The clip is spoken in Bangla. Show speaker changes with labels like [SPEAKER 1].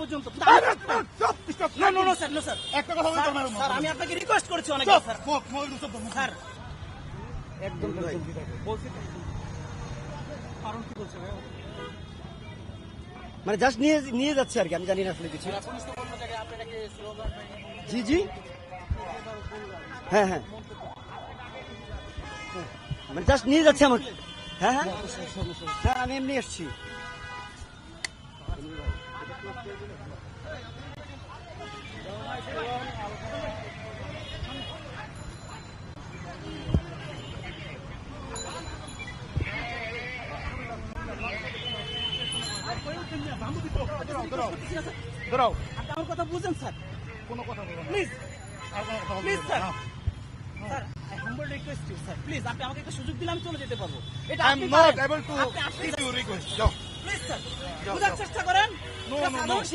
[SPEAKER 1] পর্যন্ত। স্যার আমি আপনাকে রিকোয়েস্ট করেছি অনেক স্যার। একদম
[SPEAKER 2] মানে জাস্ট নিয়ে যাচ্ছে আর কি, আমি জানি না আসলে কিছু। জি জি, হ্যাঁ হ্যাঁ, মানে জাস্ট নিয়ে যাচ্ছে আমাকে। হ্যাঁ হ্যাঁ হ্যাঁ, আমি এমনি এসছি।
[SPEAKER 1] দাঁড়াও, আপনি আমার কথা বুঝেন স্যার,
[SPEAKER 3] কোনো কথা বলবো না।
[SPEAKER 1] Please please sir.
[SPEAKER 3] না।
[SPEAKER 1] Sir I humble request you sir, please আপনি আমাকে একটা সুযোগ দিলে আমি চলে যেতে পারবো। এটা
[SPEAKER 3] I am
[SPEAKER 1] আপনি
[SPEAKER 3] not
[SPEAKER 1] পারেন।
[SPEAKER 3] able to
[SPEAKER 1] আপনি আসলেই
[SPEAKER 3] give you request. যাও।
[SPEAKER 1] প্লিজ স্যার বোঝার চেষ্টা করেন।
[SPEAKER 3] No,
[SPEAKER 1] এটা
[SPEAKER 3] no, no.
[SPEAKER 1] সাধারণ